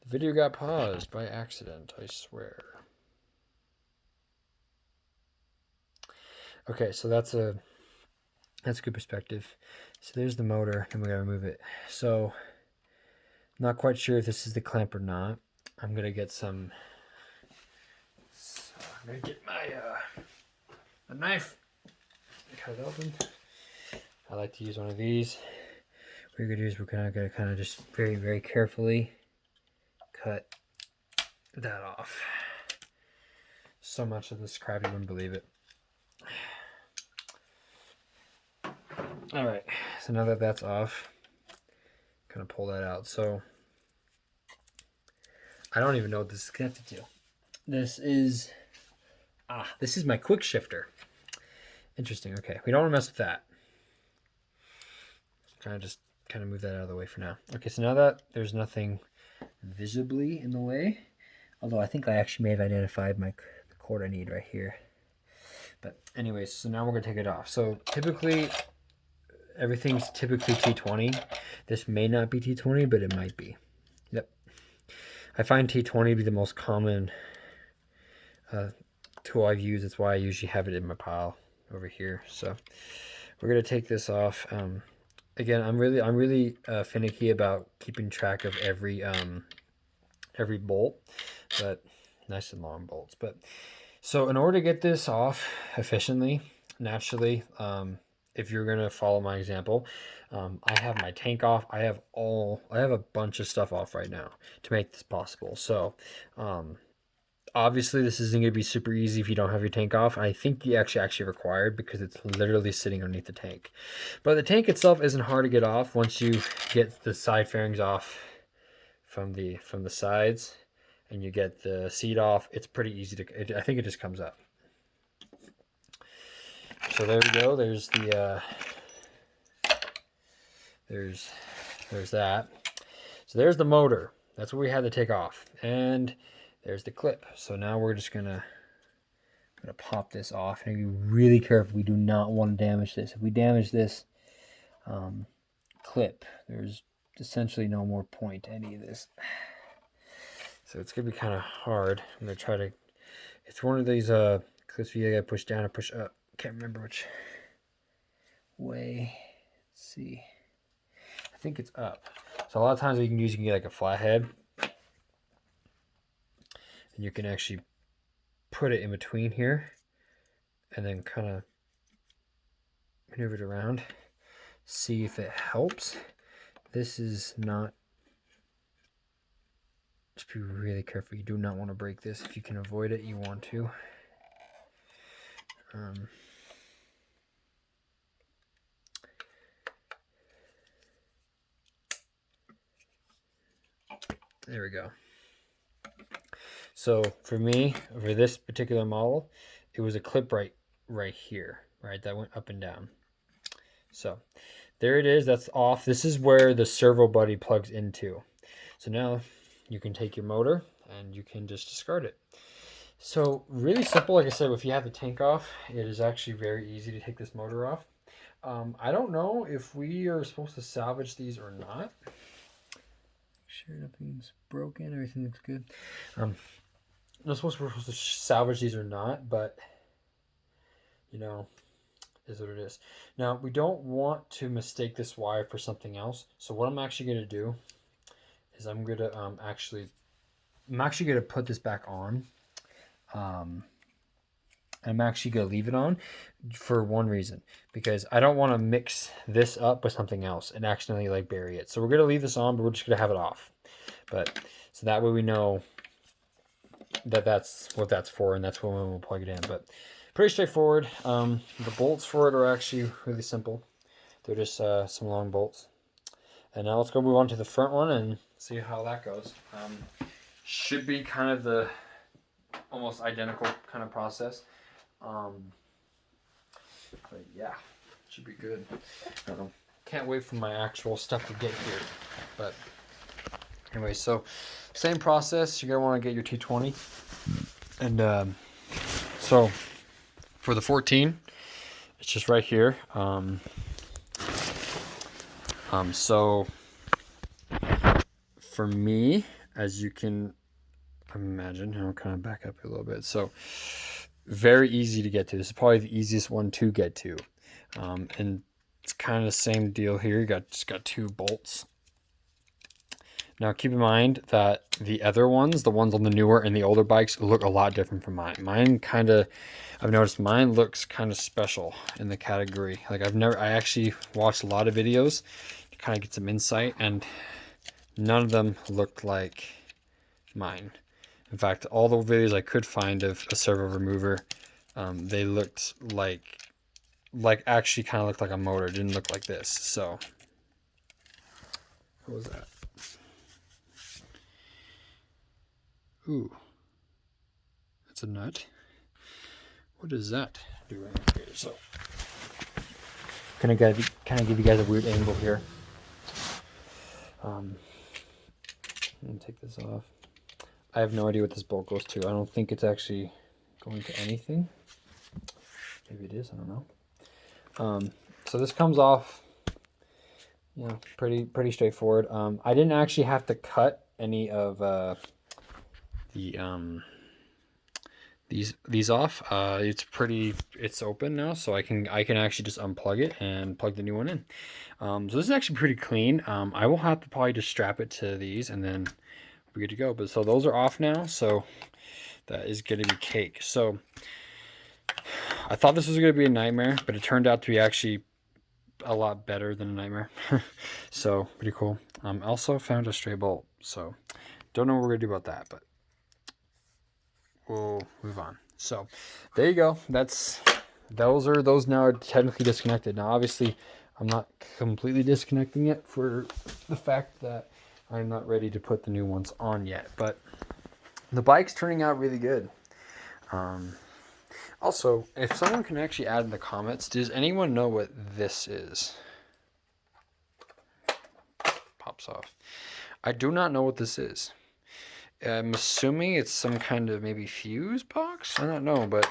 The video got paused by accident, I swear. Okay, so that's a good perspective. So there's the motor, and we gotta remove it. So not quite sure if this is the clamp or not. I'm gonna get some. So I'm gonna get my a knife. Cut it open. I like to use one of these. What we're gonna do is we're gonna kind of just very, very carefully cut that off. So much of this crap, you wouldn't believe it. All right, so now that that's off, kind of pull that out. So I don't even know what this is connected to. This is my quick shifter. Interesting. Okay, we don't want to mess with that. Kind of move that out of the way for now. Okay, so now that there's nothing visibly in the way, although I think I actually may have identified the cord I need right here. But anyways, so now we're gonna take it off. So typically, everything's typically T20. This may not be T20, but it might be. Yep. I find T20 to be the most common tool I've used. That's why I usually have it in my pile over here. So we're gonna take this off. Again, I'm really finicky about keeping track of every bolt, but nice and long bolts. But so in order to get this off efficiently, naturally, if you're gonna follow my example, I have my tank off. I have a bunch of stuff off right now to make this possible. So obviously this isn't going to be super easy if you don't have your tank off. I think you actually required because it's literally sitting underneath the tank. But the tank itself isn't hard to get off once you get the side fairings off from the sides and you get the seat off. It's pretty easy to, I think it just comes up. So there we go. There's the there's that. So there's the motor. That's what we had to take off. And there's the clip. So now we're just gonna pop this off and be really careful. We do not want to damage this. If we damage this clip, there's essentially no more point to any of this. So it's gonna be kind of hard. I'm gonna try to. It's one of these clips where you gotta push down or push up. Can't remember which way. Let's see. I think it's up. So a lot of times what you can get like a flathead. And you can actually put it in between here and then kind of maneuver it around. See if it helps. This is not, just be really careful. You do not want to break this. If you can avoid it, you want to. There we go. So for me, for this particular model, it was a clip right here, right? That went up and down. So there it is. That's off. This is where the servo buddy plugs into. So now you can take your motor and you can just discard it. So really simple. Like I said, if you have the tank off, it is actually very easy to take this motor off. I don't know if we are supposed to salvage these or not. Sure, nothing's broken. Everything looks good. Not supposed we're supposed to salvage these or not, but you know, is what it is. Now we don't want to mistake this wire for something else. So what I'm actually going to do is I'm going to actually going to put this back on. I'm actually going to leave it on for one reason, because I don't want to mix this up with something else and accidentally like bury it. So we're going to leave this on, but we're just going to have it off. But so that way we know that that's what that's for, and that's when we'll plug it in. But pretty straightforward. The bolts for it are actually really simple. They're just some long bolts. And now let's go move on to the front one and see how that goes. Should be kind of the almost identical kind of process. But yeah, should be good. I don't know. Can't wait for my actual stuff to get here. But anyway, so same process. You're gonna want to get your T20, and so for the 14, it's just right here. So for me, as you can imagine. I'll kind of back up a little bit. So very easy to get to. This is probably the easiest one to get to. And it's kind of the same deal here. You just got 2 bolts. Now keep in mind that the other ones, the ones on the newer and the older bikes, look a lot different from mine. I've noticed mine looks kind of special in the category. Like I actually watched a lot of videos to kind of get some insight, and none of them looked like mine. In fact, all the videos I could find of a servo remover, they looked like actually kind of looked like a motor. It didn't look like this. So what was that? Ooh, that's a nut. What does that do right here? So, kind of give you guys a weird angle here. Let me take this off. I have no idea what this bolt goes to. I don't think it's actually going to anything. Maybe it is. I don't know. So this comes off, you know, pretty straightforward. I didn't actually have to cut any of these off. It's open now, so I can actually just unplug it and plug the new one in. So this is actually pretty clean. I will have to probably just strap it to these and then we're good to go. But so those are off now, so that is going to be cake. So I thought this was going to be a nightmare, but it turned out to be actually a lot better than a nightmare. So pretty cool. Also found a stray bolt, so don't know what we're gonna do about that, but we'll move on. So there you go. Those now are technically disconnected. Now obviously I'm not completely disconnecting it for the fact that I'm not ready to put the new ones on yet, but the bike's turning out really good. Also, if someone can actually add in the comments, does anyone know what this is? Pops off. I do not know what this is. I'm assuming it's some kind of maybe fuse box. I don't know, but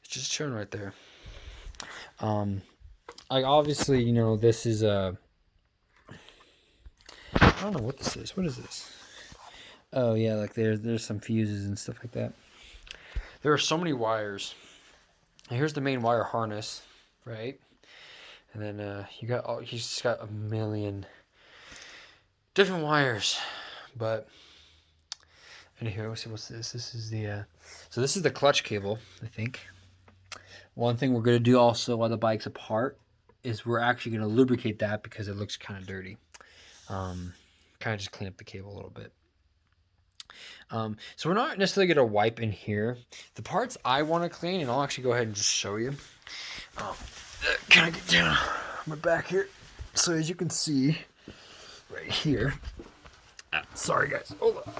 it's just showing right there. I obviously, you know, this is a. I don't know what this is. What is this? Oh yeah, like there's some fuses and stuff like that. There are so many wires. And here's the main wire harness, right? And then he's just got a million different wires. But anyway, what's this? This is the so this is the clutch cable, I think. One thing we're gonna do also while the bike's apart is we're actually gonna lubricate that because it looks kind of dirty. Kind of just clean up the cable a little bit. So we're not necessarily going to wipe in here. The parts I want to clean, and I'll actually go ahead and just show you. Can I get down my back here? So as you can see, right here. Sorry guys, hold on.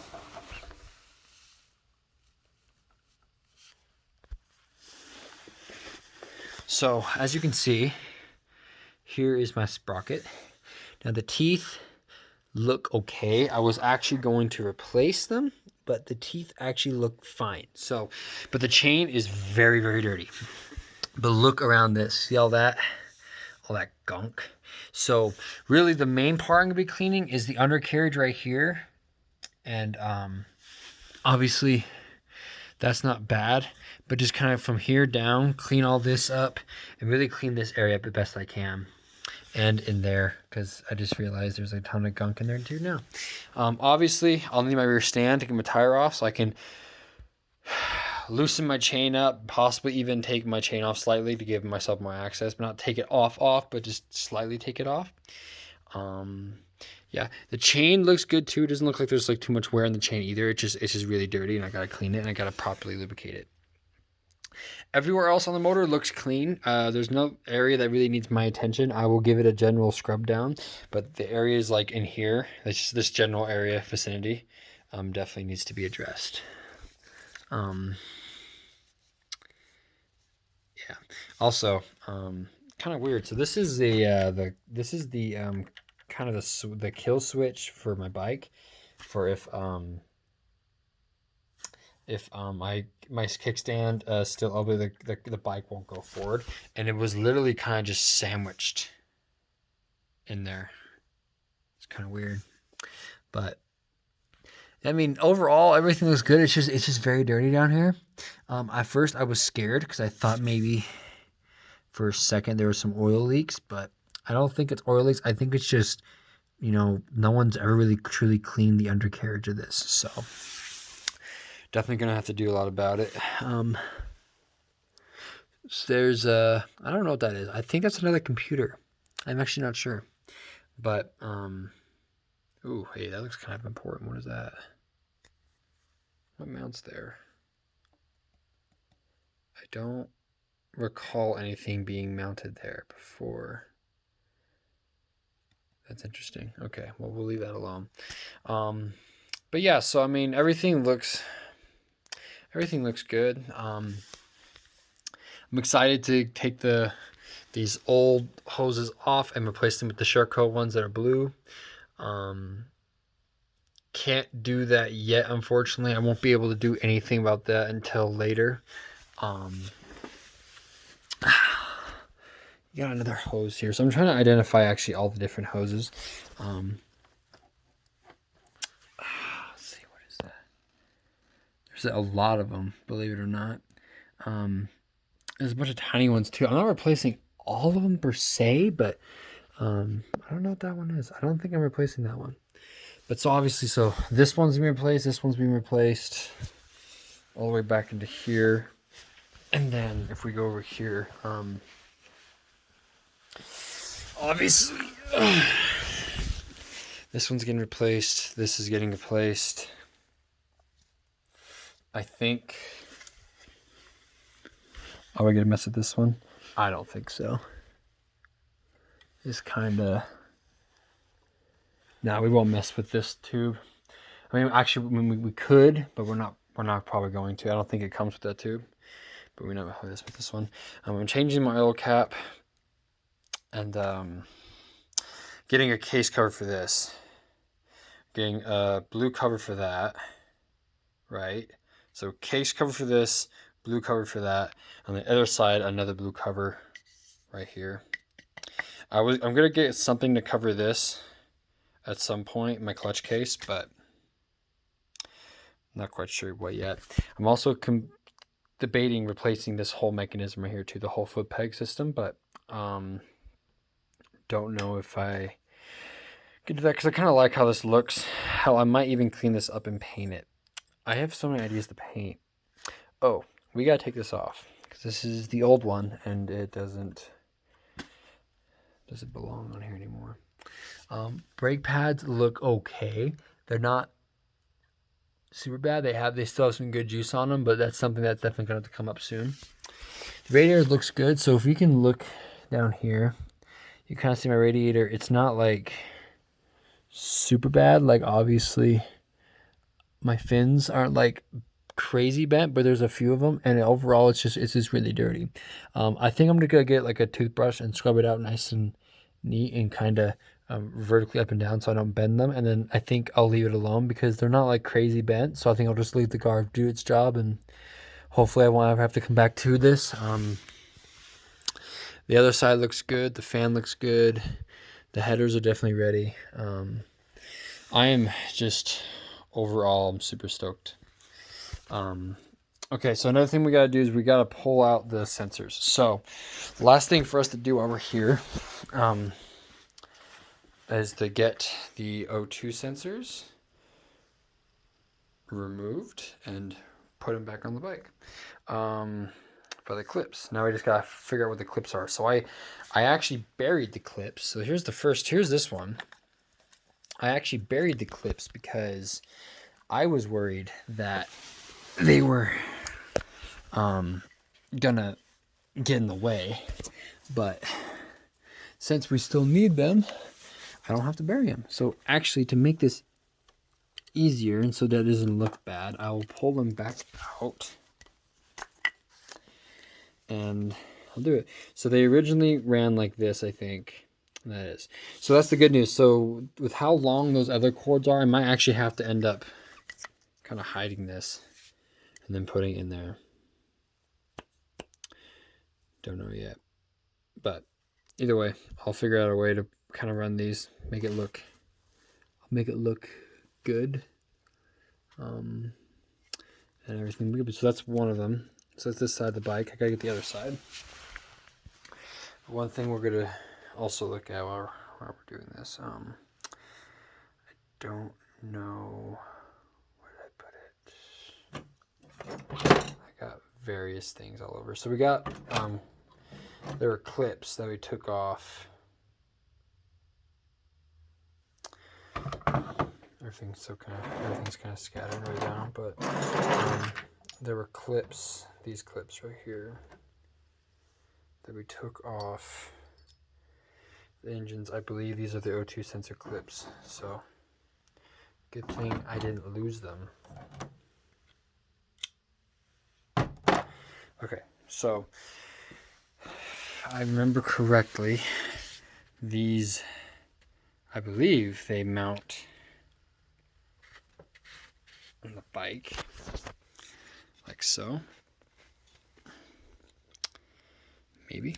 So as you can see, here is my sprocket. Now the teeth look okay. I was actually going to replace them, but the teeth actually look fine. So, but the chain is very, very dirty. But look around this. See all that gunk? So really the main part I'm gonna be cleaning is the undercarriage right here. And obviously that's not bad, but just kind of from here down, clean all this up and really clean this area up the best I can. And in there, because I just realized there's a ton of gunk in there too now. Obviously, I'll need my rear stand to get my tire off so I can loosen my chain up, possibly even take my chain off slightly to give myself more access, but not take it off, but just slightly take it off. Yeah, the chain looks good too. It doesn't look like there's like too much wear in the chain either. It's just really dirty, and I gotta clean it and I gotta properly lubricate it. Everywhere else on the motor looks clean. There's no area that really needs my attention. I will give it a general scrub down, but the areas like in here, this general area vicinity, definitely needs to be addressed. Yeah. Also, kind of weird. So this is the kind of the kill switch for my bike, for if my kickstand still over the bike won't go forward, and it was literally kind of just sandwiched in there. It's kind of weird, but I mean, overall, everything looks good. It's just very dirty down here. At first, I was scared because I thought maybe for a second there were some oil leaks, but I don't think it's oil leaks. I think it's just, no one's ever really truly cleaned the undercarriage of this. So definitely going to have to do a lot about it. So there's I don't know what that is. I think that's another computer. I'm actually not sure. But, ooh, hey, that looks kind of important. What is that? What mounts there? I don't recall anything being mounted there before. That's interesting. Okay, well, we'll leave that alone. But yeah, so I mean, everything looks good. I'm excited to take these old hoses off and replace them with the Sharco ones that are blue. Can't do that yet, unfortunately. I won't be able to do anything about that until later. You got another hose here. So I'm trying to identify actually all the different hoses. Let's see, what is that? There's a lot of them, believe it or not. There's a bunch of tiny ones too. I'm not replacing all of them per se, but I don't know what that one is. I don't think I'm replacing that one. But so obviously, so this one's being replaced, this one's being replaced, all the way back into here. And then if we go over here, obviously, this one's getting replaced, this is getting replaced. I think, are we gonna mess with this one? I don't think so. Just kind of, no, we won't mess with this tube. I mean, actually, we could, but we're not probably going to. I don't think it comes with that tube, but we know how this with this one. I'm changing my oil cap and getting a case cover for this. Getting a blue cover for that, right? So case cover for this, blue cover for that. On the other side, another blue cover right here. I'm gonna get something to cover this at some point in my clutch case, but not quite sure what yet. I'm also debating replacing this whole mechanism right here too, the whole foot peg system, but don't know if I can do that because I kind of like how this looks. Hell, I might even clean this up and paint it. I have so many ideas to paint. Oh, we gotta take this off because this is the old one and it doesn't belong on here anymore. Brake pads look okay. They're not super bad. They still have some good juice on them, but that's something that's definitely going to have to come up soon. The radiator looks good. So if you can look down here, you kind of see my radiator. It's not like super bad. Like obviously my fins aren't like crazy bent, but there's a few of them, and overall it's just really dirty. I think I'm gonna get like a toothbrush and scrub it out nice and neat and kind of vertically up and down so I don't bend them, and then I think I'll leave it alone because they're not like crazy bent, so I think I'll just leave the guard do its job and hopefully I won't ever have to come back to this. The other side looks good, the fan looks good, the headers are definitely ready. I am just overall I'm super stoked. Okay, so another thing we gotta do is we gotta pull out the sensors. So last thing for us to do over here is to get the O2 sensors removed and put them back on the bike for the clips. Now we just gotta figure out what the clips are. So I actually buried the clips. So here's this one. I actually buried the clips because I was worried that they were gonna get in the way, but since we still need them, I don't have to bury them. So actually, to make this easier and so that it doesn't look bad, I will pull them back out and I'll do it. So they originally ran like this, I think. That is. So that's the good news. So with how long those other cords are, I might actually have to end up kind of hiding this and then putting it in there. Don't know yet. But either way, I'll figure out a way to kind of run these, make it look good. and everything. So that's one of them. So that's this side of the bike. I gotta get the other side. One thing we're gonna also look at while we're doing this. I don't know where did I put it. I got various things all over. So we got there were clips that we took off. Everything's kind of scattered right now, but there were clips, these clips right here, that we took off the engines. I believe these are the O2 sensor clips, so good thing I didn't lose them. Okay, so I remember correctly, these, I believe they mount on the bike like so. Maybe.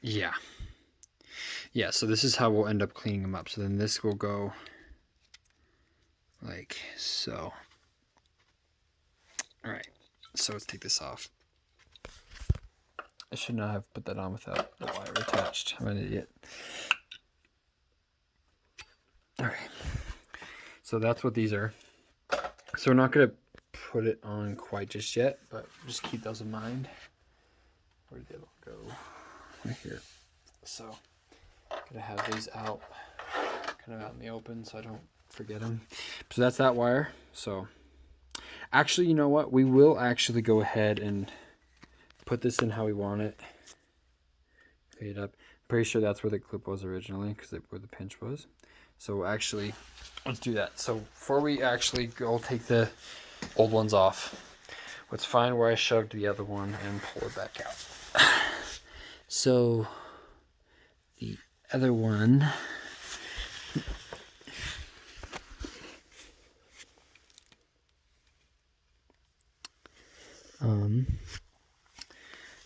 Yeah. Yeah, so this is how we'll end up cleaning them up. So then this will go like so. All right, so let's take this off. I should not have put that on without the wire attached. I'm an idiot. Okay, so that's what these are. So we're not going to put it on quite just yet, but just keep those in mind. Where did they go? Right here. So I'm going to have these out, kind of out in the open so I don't forget them. So that's that wire. So actually, you know what? We will actually go ahead and put this in how we want it. Clean it up. I'm pretty sure that's where the clip was originally, because where the pinch was. So actually, let's do that. So before we actually go take the old ones off, let's find where I shoved the other one and pull it back out. So the other one,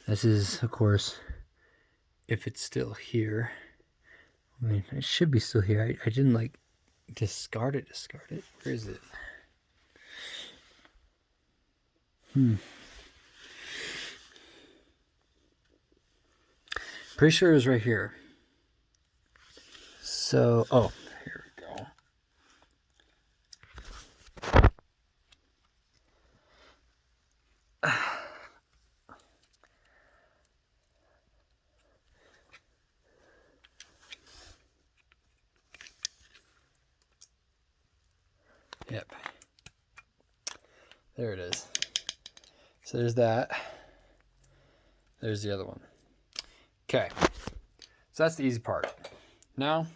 this is, of course, if it's still here. I mean, it should be still here. I didn't like discard it. Where is it? Pretty sure it was right here. So, oh, here we go. Yep. There it is. So there's that. There's the other one. Okay. So that's the easy part. Now,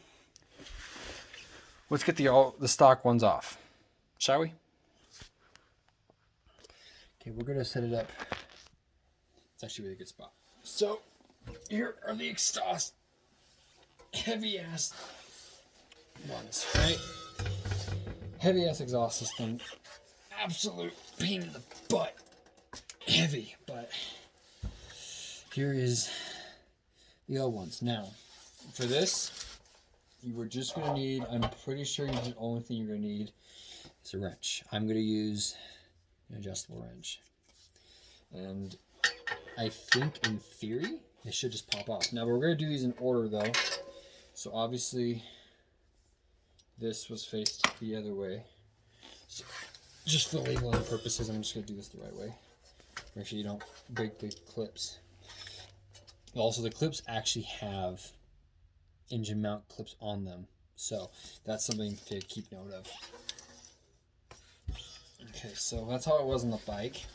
let's get the stock ones off, shall we? Okay, we're gonna set it up. It's actually a really good spot. So here are the exhaust heavy ass ones, right? Heavy ass exhaust system. Absolute pain in the butt. Heavy, but here is the other ones. Now, for this, you were just going to need, I'm pretty sure the only thing you're going to need is a wrench. I'm going to use an adjustable wrench. And I think in theory, it should just pop off. Now, we're going to do these in order though. So obviously, this was faced the other way. So just for labeling purposes, I'm just going to do this the right way. Make sure you don't break the clips. Also, the clips actually have engine mount clips on them, so that's something to keep note of. Okay, so that's how it was on the bike.